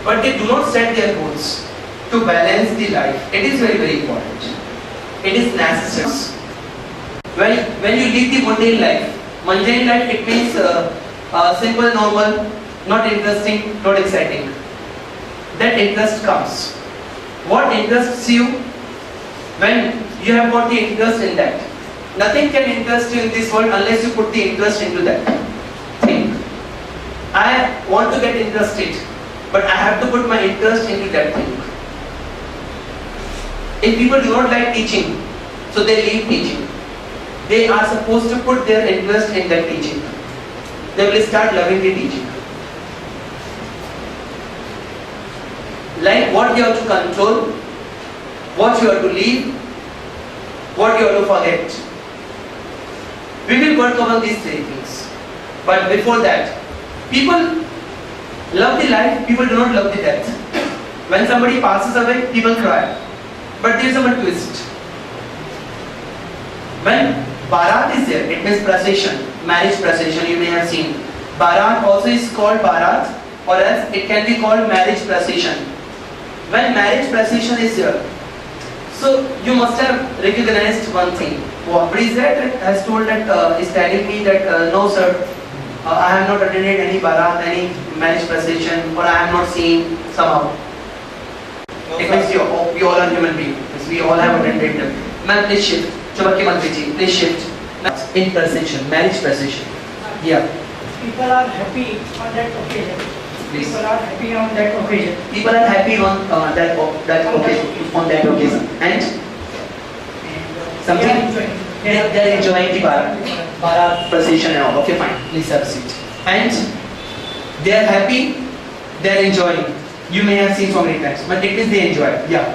but they do not set their goals to balance the life. It is very, very important. It is necessary. When you live the mundane life it means simple, normal, not interesting, not exciting. That interest comes. What interests you? When you have got the interest in that. Nothing can interest you in this world unless you put the interest into that thing. I want to get interested, but I have to put my interest into that thing. If people do not like teaching, so they leave teaching. They are supposed to put their interest in that teaching. They will start loving the teaching. Like what you have to control, what you have to leave, what you have to forget. We will work on these three things. But before that, people love the life, people do not love the death. When somebody passes away, people cry. But there is a twist. When Bharat is there, it means procession, marriage procession, you may have seen. Bharat also is called Bharat, or else it can be called marriage procession. When marriage procession is there, so you must have recognized one thing. Somebody is there that has told that, is telling me that, no sir, I have not attended any Bharat, any marriage procession, or I have not seen somehow. No, it means we all are human beings. We all have attended them. Ma'am, please shift. Chubaki Mantriji, please shift. In procession, marriage procession. Yeah. People are happy on that occasion. Please. People are happy on that occasion. People are happy on that occasion. And something they are enjoying the Bharat procession and all. Okay, fine. Please have a seat. And they are happy. They are enjoying. You may have seen so many times, but it is they enjoy. Yeah.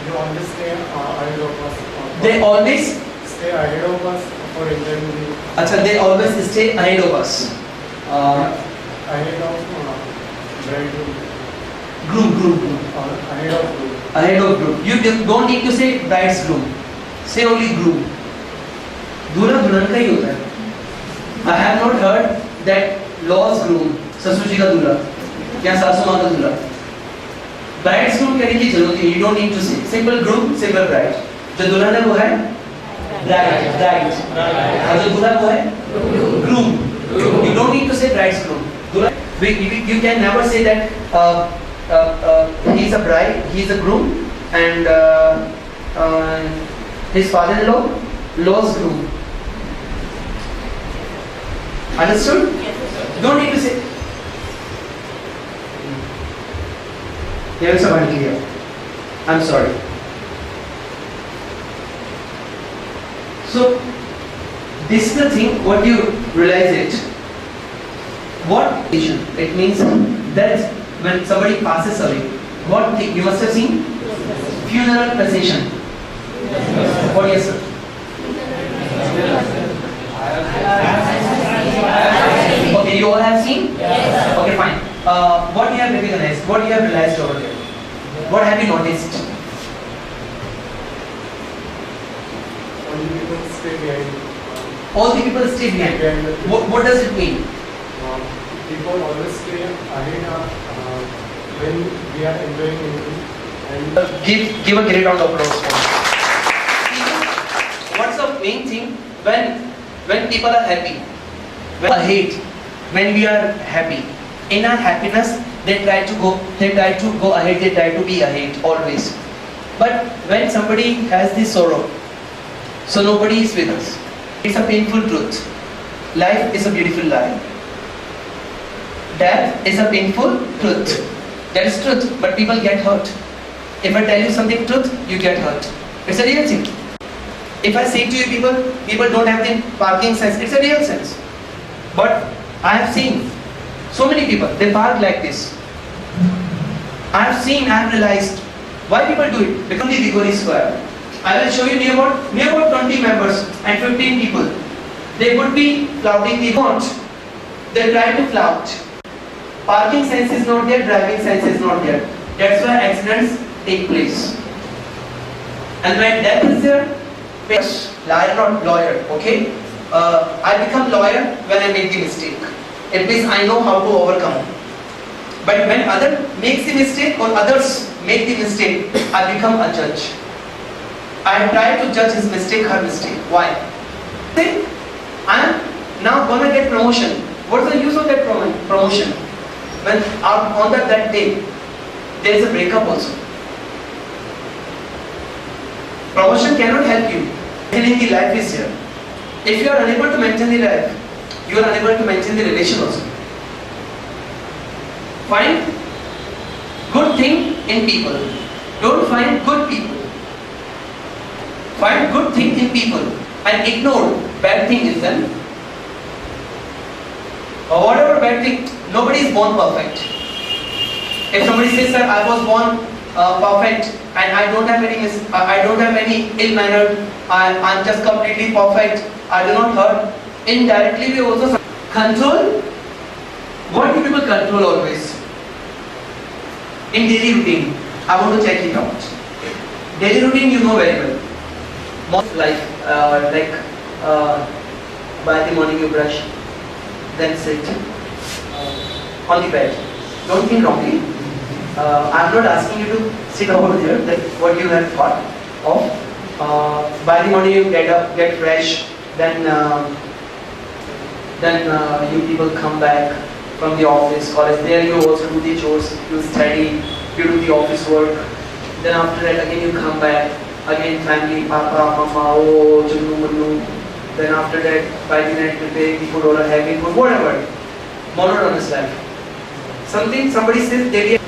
They always stay ahead of us. They always stay ahead of us for enjoying the. Achha, they always stay ahead of us. Ahead of bridegroom. Groom. Ahead of groom. Ahead of groom. You don't need to say bride's groom. Say only groom. दूल्हा दुल्हन का ही होता है. I have not heard that law's groom, ससुर जी का दूल्हा या सासू माँ का दूल्हा. Bride's groom कहने की जरूरत नहीं. You don't need to say. Simple groom, simple bride. जो दुल्हन है वो है bride. और जो दूल्हा वो है groom. You don't need to say bride's groom. You can never say that he is a bride, he is a groom, and his father-in-law, law's groom. Understood? Don't need to say. Here is somebody clear. I'm sorry. So this is the thing. What you realize it. What it means that when somebody passes away, what thing you must have seen? Funeral procession. What yes sir? Okay, you all have seen? Yes. Okay, fine. What you have recognized? What you have realized over there? What have you noticed? All the people stay behind. All the people stay behind. What does it mean? People always stay ahead when we are enjoying anything. And Give a great round of applause for it. What's the main thing when people are happy? When we are happy, in our happiness they try to go ahead, they try to be ahead always. But when somebody has this sorrow, so nobody is with us. It's a painful truth. Life is a beautiful lie. Death is a painful truth. That is truth, but people get hurt. If I tell you something truth, you get hurt. It's a real thing. If I say to you people don't have the parking sense, it's a real sense. But I have seen so many people, they park like this. I have realized why people do it. Because the Vigori Square. I will show you near about 20 members and 15 people. They would be flouting the launch. They try to flout. Parking sense is not there, driving sense is not there. That's why accidents take place. And when death is there, liar not lawyer, okay? I become lawyer when I make the mistake. It means I know how to overcome. But when other makes the mistake or others make the mistake, I become a judge. I try to judge his mistake, her mistake. Why? Say, I am now gonna get promotion. What's the use of that promotion? When on that day, there is a breakup also. Promotion cannot help you. Maintaining the life is here. If you are unable to maintain the life, you are unable to maintain the relation also. Find good thing in people. Don't find good people. Find good thing in people and ignore bad thing in them. Or whatever bad thing, nobody is born perfect. If somebody says that I was born perfect and I don't have any ill mannered, I'm just completely perfect, I do not hurt. Indirectly we also control. What do people control always? In daily routine, I want to check it out. Daily routine you know very well. Most like by the morning you brush, then sit on the bed. Don't think wrongly. I'm not asking you to sit over there. That what you have thought of. By the morning you get up, get fresh, then you people come back from the office, college. There you also do the chores, you study, you do the office work. Then after that again you come back, again family, papa, mama, oh, chunu, munu. Then after that, by the night preparing the food or having food, whatever. Monotonous life. Somebody says daily.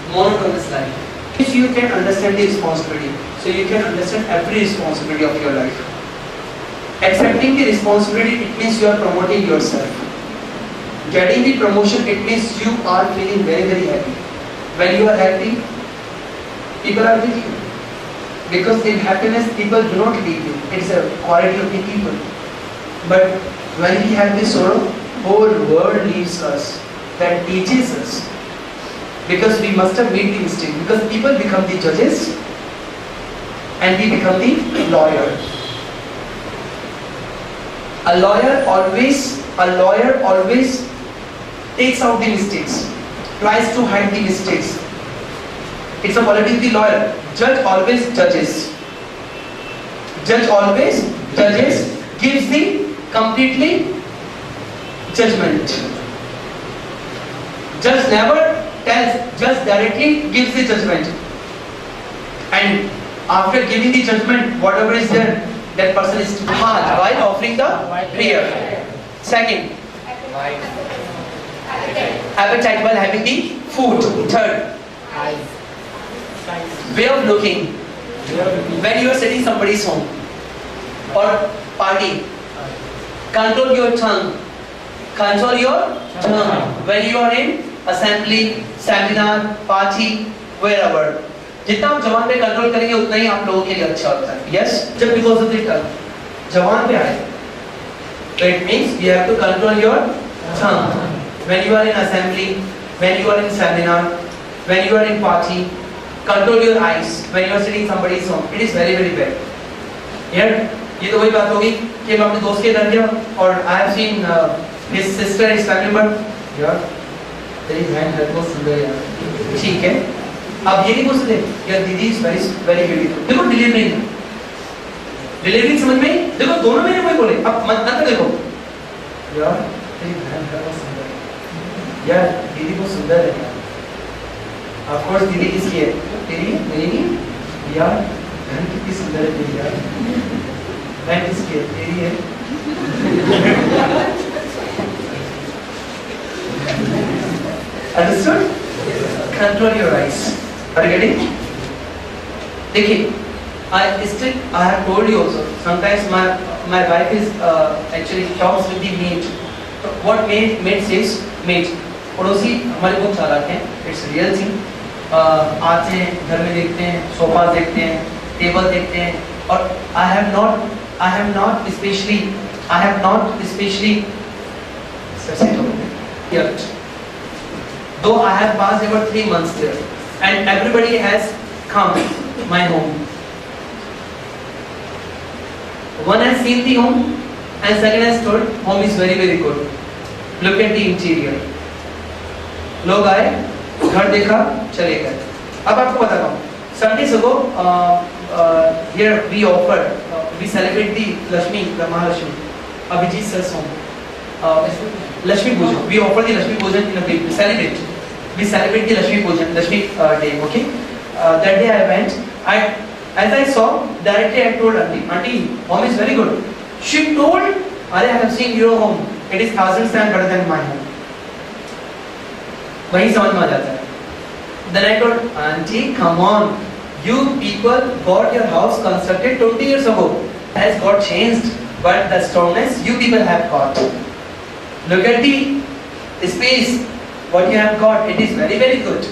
Monotonous life. If you can understand the responsibility, so you can understand every responsibility of your life. Accepting the responsibility, it means you are promoting yourself. Getting the promotion, it means you are feeling very, very happy. When you are happy, people are with you. Because in happiness, people do not leave you. It's a quality of the people. But when we have this sorrow, whole world leaves us. That teaches us. Because we must have made the mistake. Because people become the judges and we become the lawyer. A lawyer always takes out the mistakes, tries to hide the mistakes. It's a quality of the lawyer. Judge always judges. Judge always judges, gives the completely judgment. Judge never tells, judge directly gives the judgment. And after giving the judgment, whatever is there, that person is hard while offering the prayer. Second, appetite while having the food. Third, way of looking. When you are sitting somebody's home or party, control your tongue. Control your tongue. When you are in assembly, seminar, party, wherever. जितना आप जवान पे control करेंगे उतना ही आप लोगों के लिए अच्छा होता है. Yes, just because of the tongue. जवान पे आए. So it means you have to control your tongue. When you are in assembly, when you are in seminar, when you are in party, control your eyes. When you are sitting somebody's home, it is very very bad. Here, ये तो वही बात होगी कि मैं अपने दोस्त के घर गया और I have seen his sister, his family member. यार, तेरी बहन है बहुत सुंदर यार. ठीक है. अब ये नहीं बोल सकते यार दीदी इज वेरी वेरी ब्यूटीफुल. देखो डिलीवरिंग समझ में, देखो दोनों में कोई बोले. अब मत देखो यार तेरी बहन बहुत सुंदर है यार, दीदी बहुत सुंदर है यार. ऑफ कोर्स दीदी किसकी है? तेरी, मेरी नहीं यार. बहन कितनी सुंदर है तेरी यार. बहन किसकी है? तेरी है. Understood? Control your eyes. Are you getting? देखिए, I have told you also. Sometimes my wife is actually talks with the maid. What maid says? Maid. पड़ोसी हमारे बहुत चालाक हैं. It's real thing. आते हैं, घर में देखते हैं, सोफा देखते हैं, टेबल देखते हैं, और I have not especially yet. Though I have passed about 3 months there, and everybody has come my home. One has seen the home, and second has told home is very very good. Look at the interior. लोग आए, घर देखा, चले गए. अब आपको बताता हूँ. Some days ago, here we offered, we celebrate the Lakshmi, the Mahalakshmi, Abhijit sir's home. Lakshmi Pujan. We offer the Lakshmi Pujan in a big. We celebrate the Lakshmi Pujan, Lakshmi day. Okay. That day I went. As I saw, directly I told auntie, home is very good. She told, I have seen your home. It is 1,000 times better than my home. वही समझ में आ जाता है. Then I told, auntie, come on. You people got your house constructed 20 years ago. Has got changed, but the strongness you people have got. Look at the space. What you have got, it is very, very good.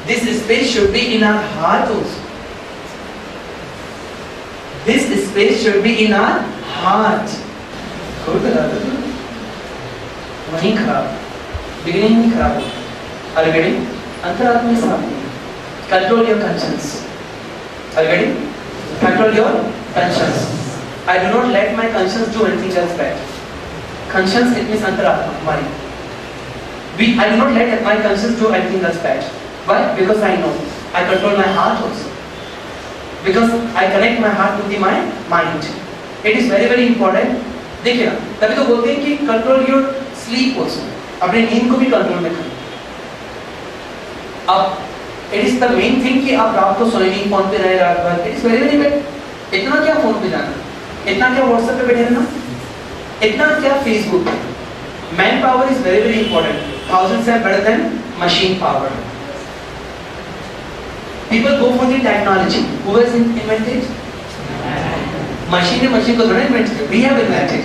This space should be in our heart also. This space should be in our heart. वहीं खराब, beginning में खराब. Are you getting? अंतरात्मा में साफ. Control your conscience. Are you getting? Control your conscience. I do not let my conscience do anything else bad. Conscience, it means antaratma, mind. I do not let my conscience do anything else bad. Why? Because I know. I control my heart also. Because I connect my heart with my mind. It is very, very important. देखिए ना, तभी तो बोलते हैं कि control your sleep also. अपने नींद को भी कंट्रोल में करें. अब it is the main thing कि आप रात को सोए नहीं, फोन पे रहे रात भर. It is very, very bad. इतना क्या फोन पे जाना, इतना क्या व्हाट्सएप पे बैठे रहना, इतना क्या फेसबुक पे. Man power is very, very important. 1,000 times better than machine power. People go for the technology. Who has invented? Machine ने मशीन को थोड़ा इन्वेंट किया. We have invented.